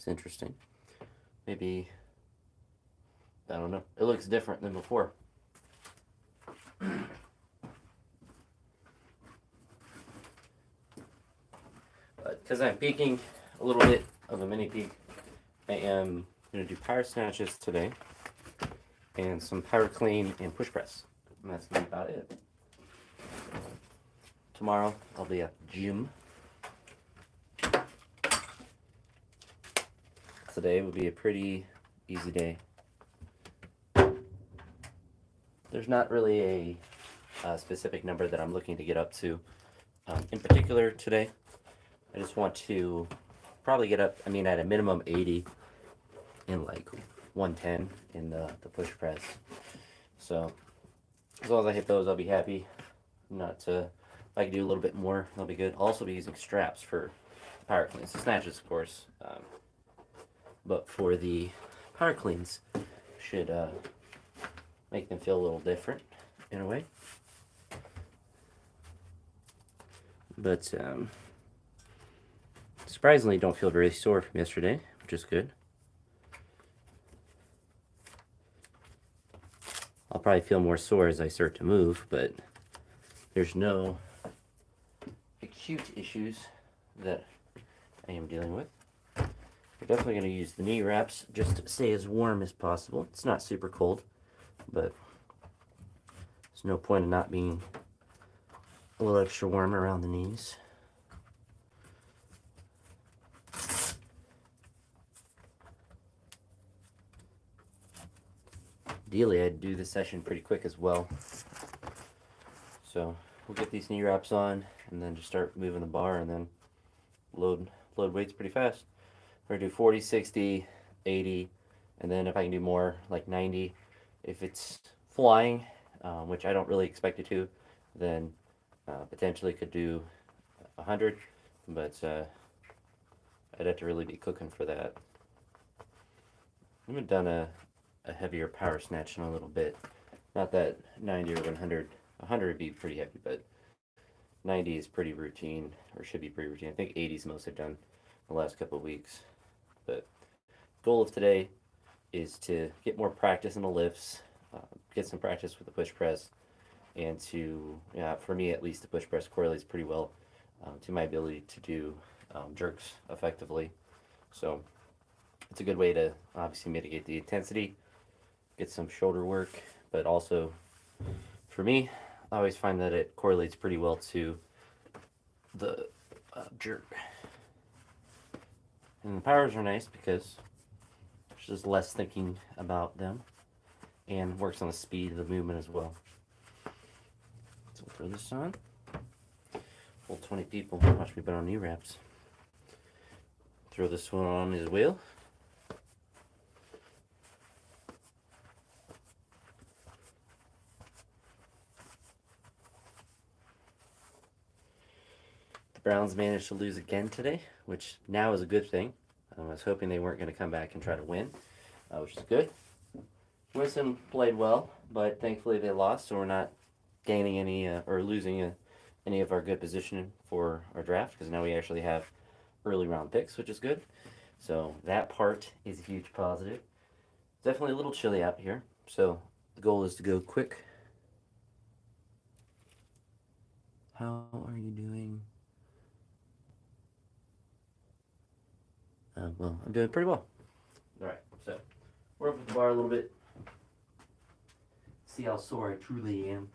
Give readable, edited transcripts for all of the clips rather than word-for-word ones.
interesting. Maybe, I don't know. It looks different than before. But because I'm peeking a little bit of a mini peek, I am going to do power snatches today and some power clean and push press. And that's going to be about it. Tomorrow I'll be at the gym. Today will be a pretty easy day. There's not really a specific number that I'm looking to get up to. In particular today, I just want to probably get up, at a minimum 80 and like 110 in the push press. So as long as I hit those, I'll be happy. Not to, if I can do a little bit more, that'll be good. I'll also be using straps for power cleans, the snatches, of course. But for the power cleans, should make them feel a little different in a way. But surprisingly, don't feel very sore from yesterday, which is good. I'll probably feel more sore as I start to move, but there's no acute issues that I am dealing with. We're definitely going to use the knee wraps just to stay as warm as possible. It's not super cold, but there's no point in not being a little extra warm around the knees. Ideally, I'd do this session pretty quick as well. So we'll get these knee wraps on and then just start moving the bar and then load weights pretty fast. We're gonna do 40, 60, 80, and then if I can do more, like 90. If it's flying, which I don't really expect it to, then potentially could do 100, but I'd have to really be cooking for that. I haven't done a heavier power snatch in a little bit. Not that 90 or 100. 100 would be pretty heavy, but 90 is pretty routine, or should be pretty routine. I think 80 is most I've done the last couple of weeks. But goal of today is to get more practice in the lifts, get some practice with the push press, and to, for me at least, the push press correlates pretty well to my ability to do jerks effectively. So it's a good way to obviously mitigate the intensity, get some shoulder work, but also for me, I always find that it correlates pretty well to the jerk. And the powers are nice because there's just less thinking about them and works on the speed of the movement as well. So we'll throw this on. Full 20 people watch me put on knee wraps. Throw this one on as well. The Browns managed to lose again today, which now is a good thing. I was hoping they weren't going to come back and try to win, which is good. Winston played well, but thankfully they lost, so we're not gaining any or losing any of our good positioning for our draft, because now we actually have early round picks, which is good. So that part is a huge positive. Definitely a little chilly out here, so the goal is to go quick. How are you doing? Well, I'm doing pretty well. Alright, so we're up with the bar a little bit. See how sore I truly am.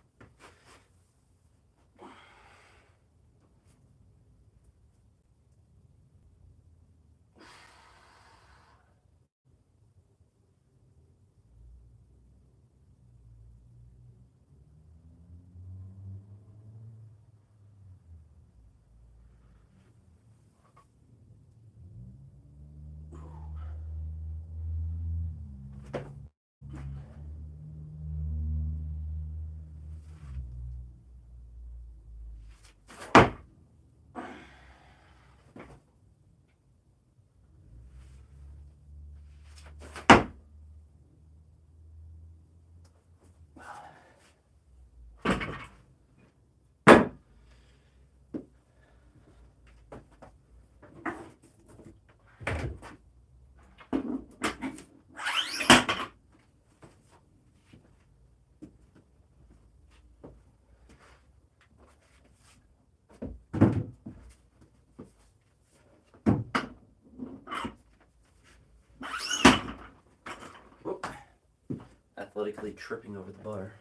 athletically tripping over the bar.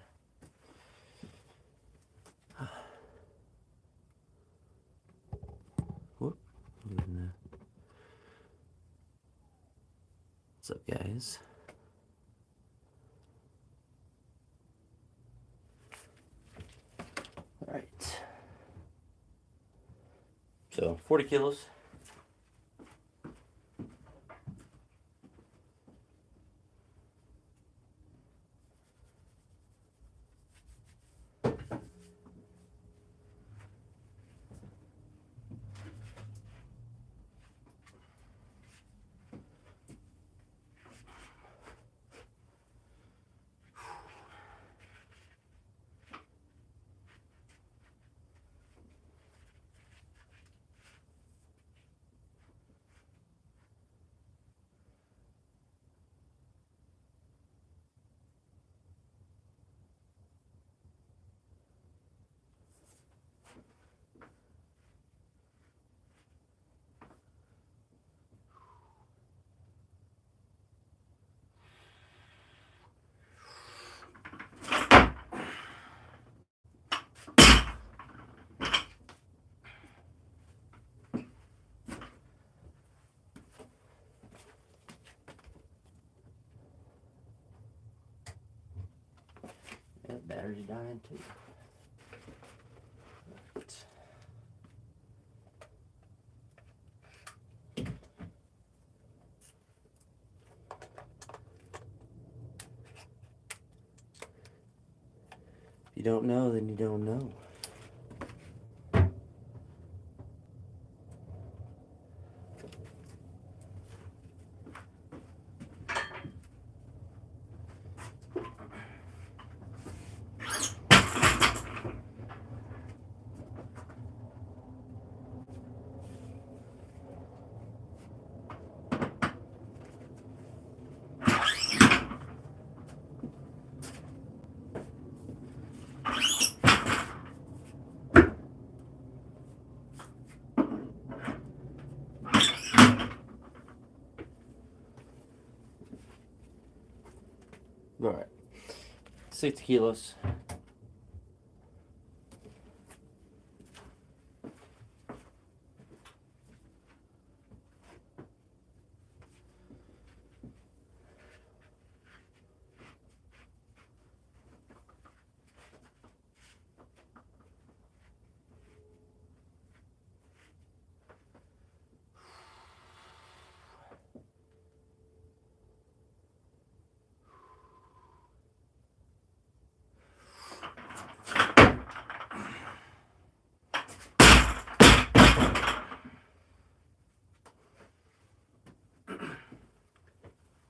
Whoop. What's up, guys? All right. So 40 kilos. Yeah, battery's dying too. Right. If you don't know, then you don't know. All right, 60 kilos.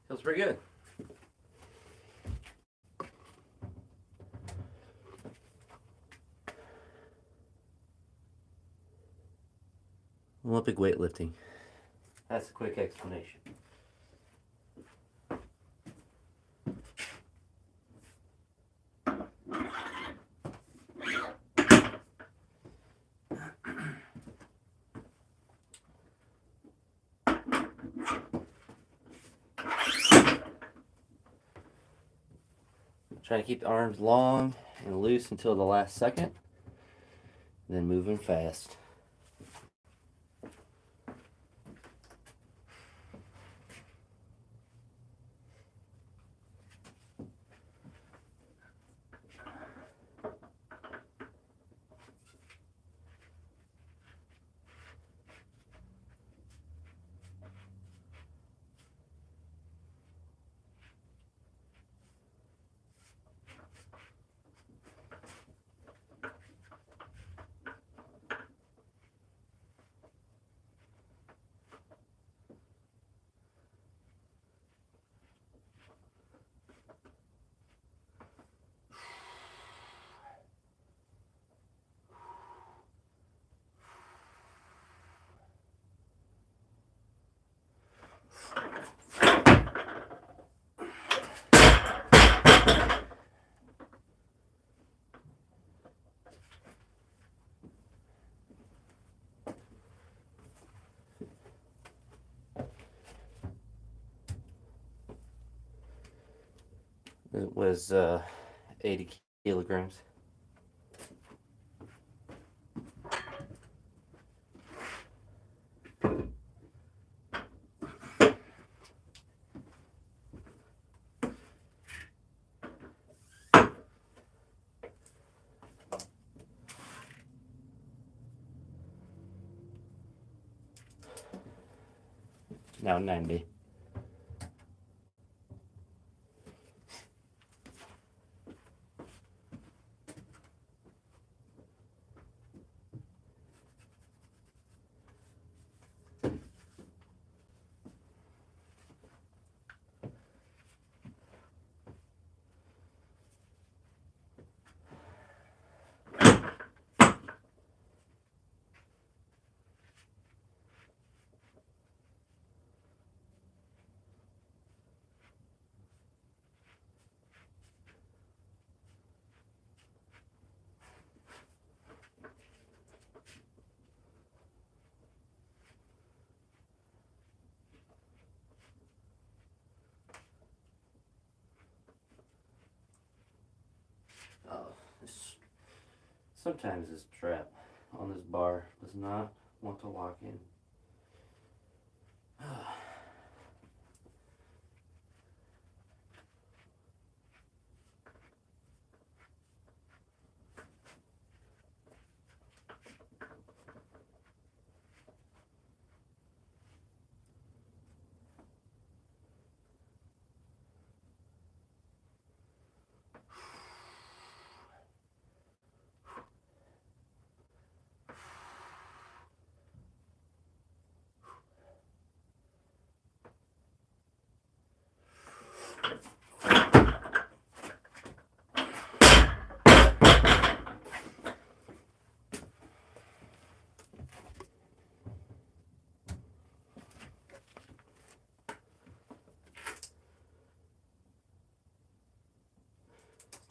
Feels pretty good. Olympic weightlifting. That's a quick explanation. Trying to keep the arms long and loose until the last second, then moving fast. It was 80 kilograms. Now 90. Oh, sometimes this trap on this bar does not want to lock in.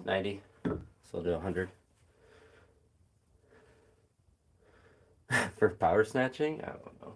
$90, so I'll do 100. For power snatching? I don't know.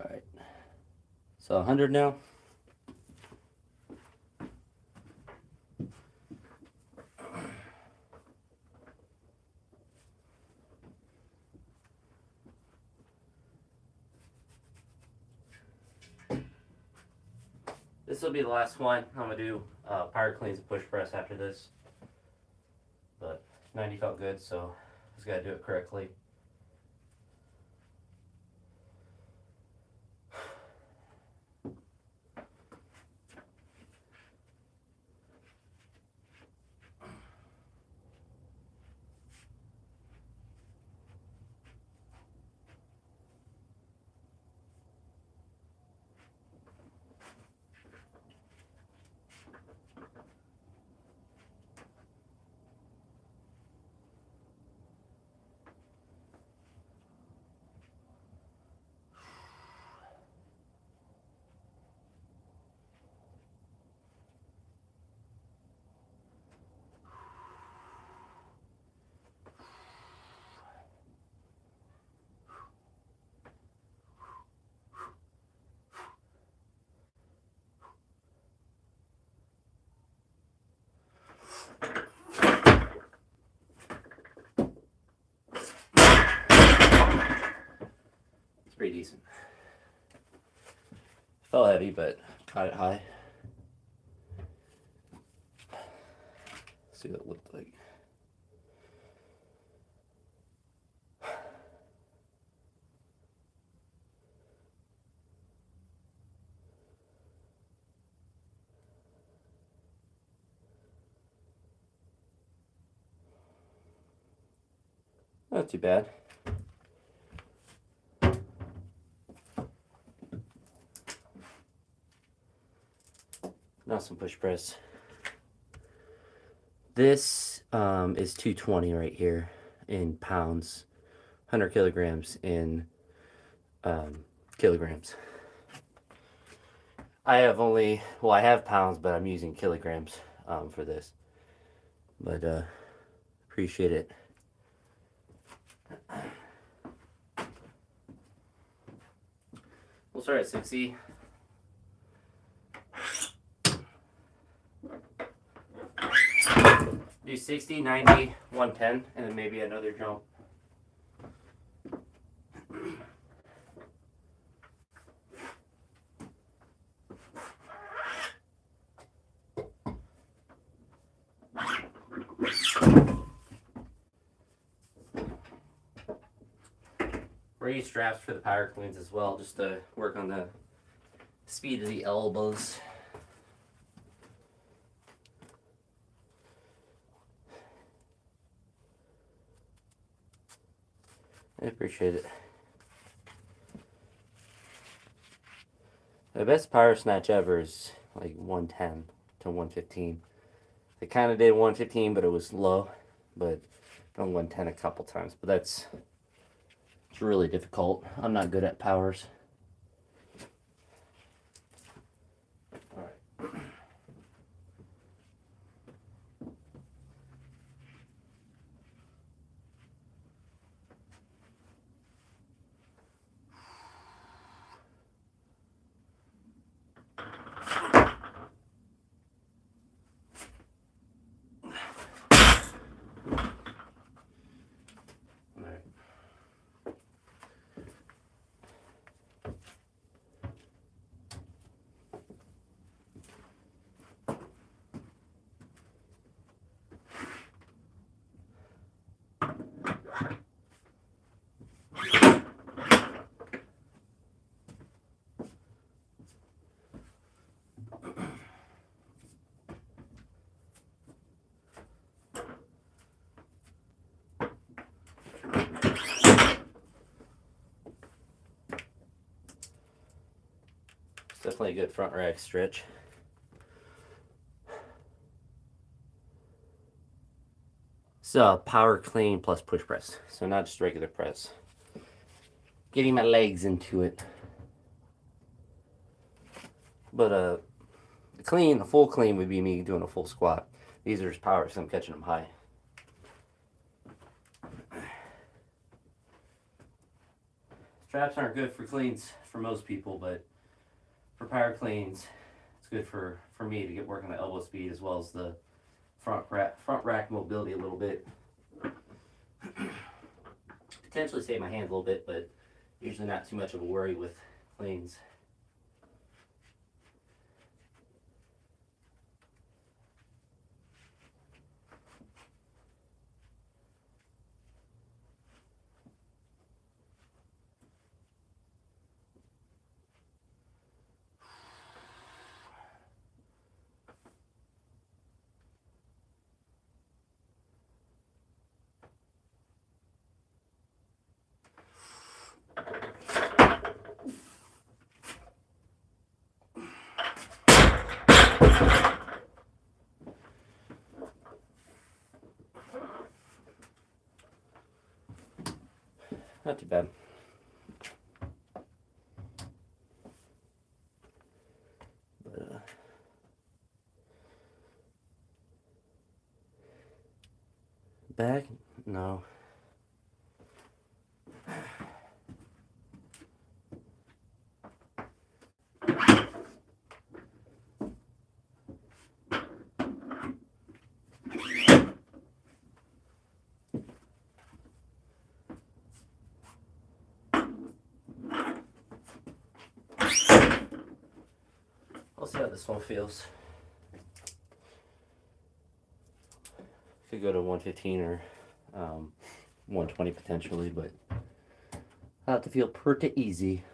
Alright. So 100 now. This will be the last one. I'm going to do power cleans and push press after this. But 90 felt good, so just got to do it correctly. Pretty decent. Felt heavy, but caught it high. Let's see what it looked like. Not too bad. Now some push press. This is 220 right here in pounds, 100 kilograms in kilograms. I have I have pounds, but I'm using kilograms for this. But appreciate it. We'll start at 60. Do 60, 90, 110, and then maybe another jump. We're using straps for the power cleans as well, just to work on the speed of the elbows. I appreciate it. The best power snatch ever is like 110 to 115. I kind of did 115, but it was low. But done 110 a couple times. But it's really difficult. I'm not good at powers. All right. Definitely a good front rack stretch. So power clean plus push press. So not just regular press. Getting my legs into it. But a full clean would be me doing a full squat. These are just power, so I'm catching them high. Straps aren't good for cleans for most people, but for power cleans, it's good for me to get working the elbow speed as well as the front rack mobility a little bit. Potentially save my hands a little bit, but usually not too much of a worry with cleans. Not too bad. But, back? No. I'll see how this one feels. Could go to 115 or 120 potentially, but I have to feel pretty easy.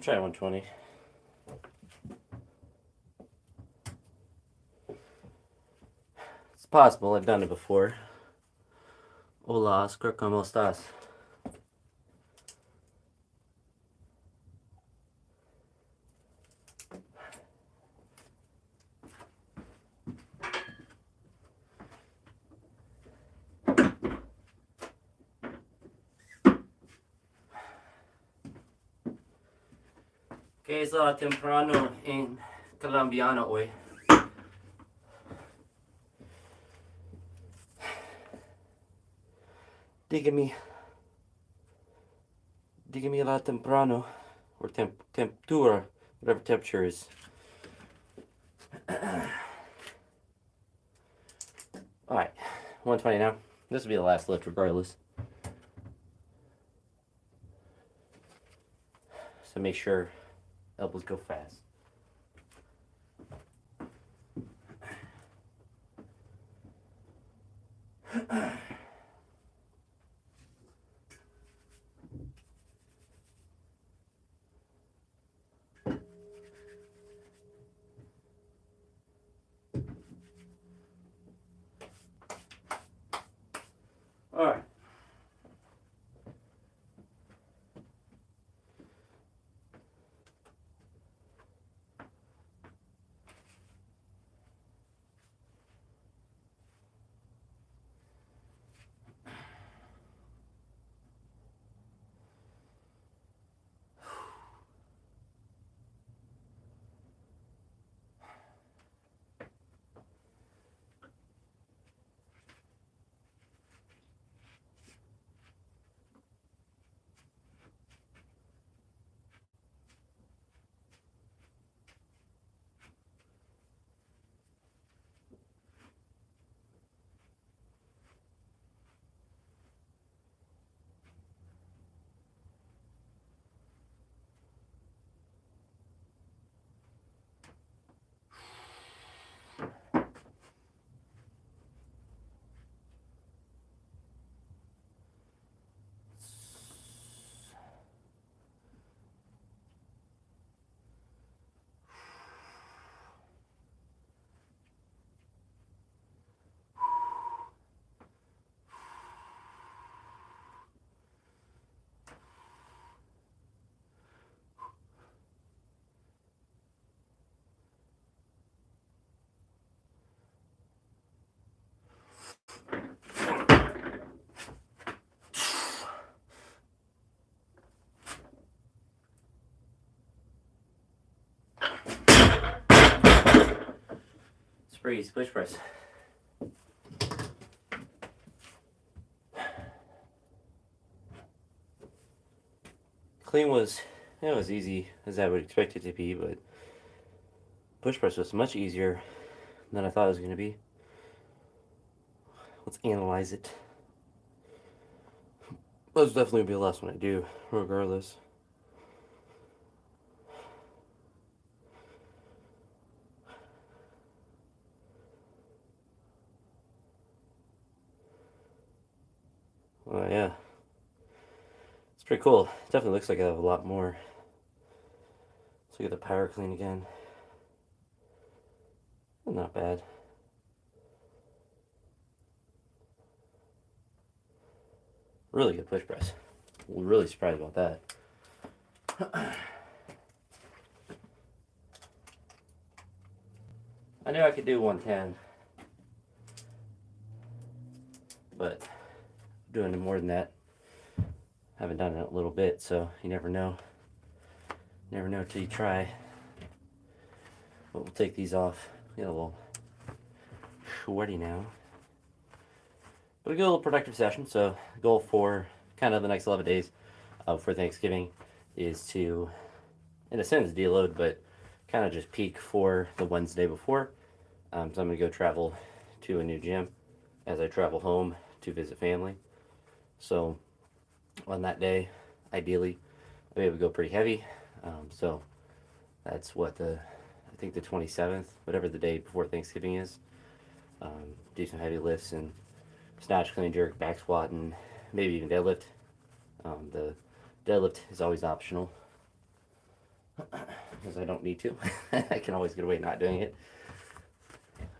try 120. It's possible. I've done it before. Hola, Oscar, ¿cómo estás? ¿Qué es la temprano en colombiano hoy? Dígame la temprano, or temperatura, whatever temperature is. Alright, 120 now. This will be the last lift regardless. So make sure elbows go fast. Alright. Sprees, push press. Clean was, it was easy as I would expect it to be, but push press was much easier than I thought it was going to be. Let's analyze it. That's definitely be the last one I do, regardless. Oh yeah. It's pretty cool. It definitely looks like I have a lot more. Let's look at the power clean again. Not bad. Really good push press. Really surprised about that. I knew I could do 110, but doing more than that. Haven't done it in a little bit, so you never know. Never know till you try. But we'll take these off. Get a little sweaty now. But a good little productive session. So the goal for kind of the next 11 days for Thanksgiving is to, in a sense, deload, but kind of just peak for the Wednesday before. So I'm going to go travel to a new gym as I travel home to visit family. So on that day, ideally, I'll be able to go pretty heavy. So that's what I think the 27th, whatever the day before Thanksgiving is. Do some heavy lifts and snatch, clean, jerk, back squat, and maybe even deadlift. The deadlift is always optional. because I don't need to. I can always get away not doing it.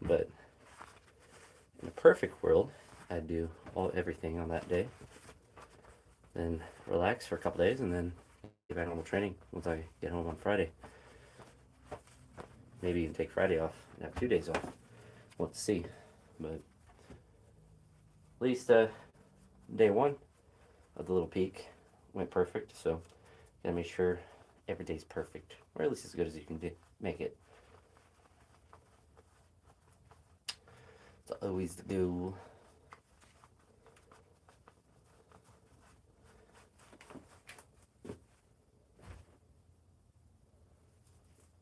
But in a perfect world, I'd do everything on that day, then relax for a couple days, and then get back to normal training once I get home on Friday. Maybe even take Friday off and have 2 days off. We'll have to see. But at least day one of the little peak went perfect, so gotta make sure every day's perfect, or at least as good as you can make it. It's always the goal.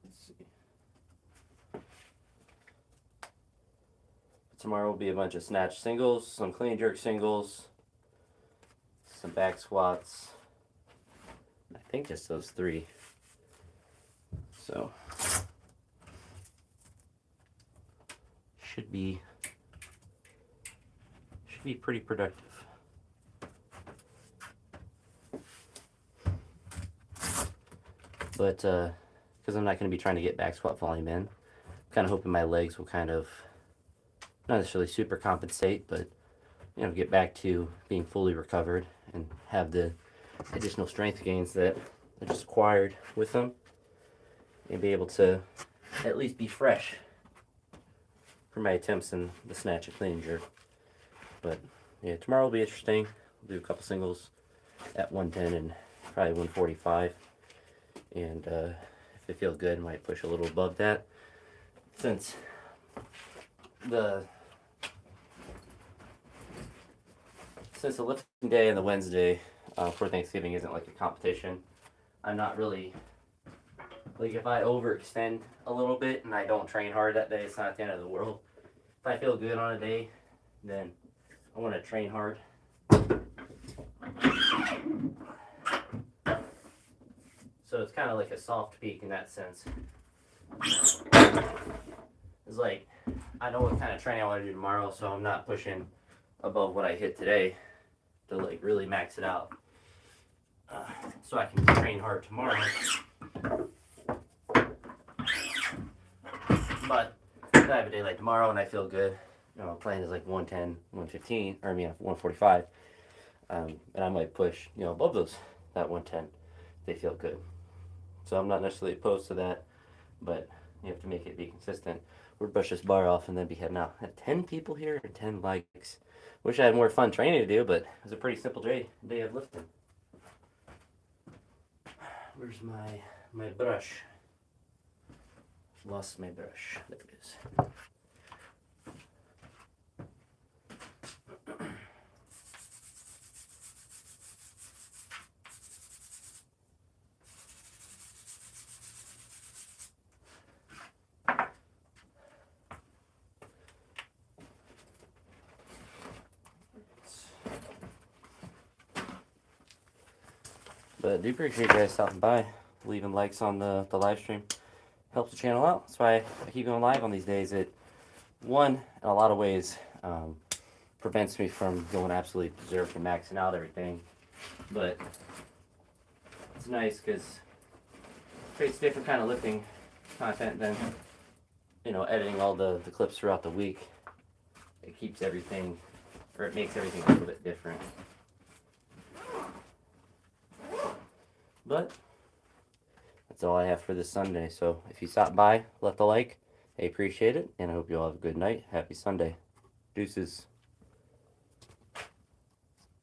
Let's see. Tomorrow will be a bunch of snatch singles, some clean jerk singles, some back squats. I think just those three. So should be pretty productive. But because I'm not going to be trying to get back squat volume in, I'm kind of hoping my legs will kind of not necessarily super compensate, but get back to being fully recovered and have the additional strength gains that I just acquired with them, and be able to at least be fresh for my attempts in the snatch and clean and jerk. But yeah, tomorrow will be interesting. We'll do a couple singles at 110 and probably 145, and if they feel good, I might push a little above that, since the lifting day and the Wednesday for Thanksgiving isn't like a competition. I'm not really, like, if I overextend a little bit and I don't train hard that day, it's not the end of the world. If I feel good on a day, then I want to train hard. So it's kind of like a soft peak in that sense. It's like, I know what kind of training I want to do tomorrow, so I'm not pushing above what I hit today to like really max it out, so I can train hard tomorrow. But if I have a day like tomorrow and I feel good, plan is like 110, 115, or 145, and I might push above that 110 if they feel good. So I'm not necessarily opposed to that, but you have to make it be consistent. We'll brush this bar off and then be heading out. I had 10 people here and 10 likes. Wish I had more fun training to do, but it was a pretty simple day of lifting. Where's my brush? Lost my brush. There it is. But I do appreciate you guys stopping by, leaving likes on the live stream. Helps the channel out. That's why I keep going live on these days. It, one, in a lot of ways, prevents me from going absolutely berserk and maxing out everything. But it's nice because it creates different kind of lifting content than, editing all the clips throughout the week. It keeps everything, or it makes everything a little bit different. But that's all I have for this Sunday. So if you stop by, left a like, I appreciate it. And I hope you all have a good night. Happy Sunday. Deuces.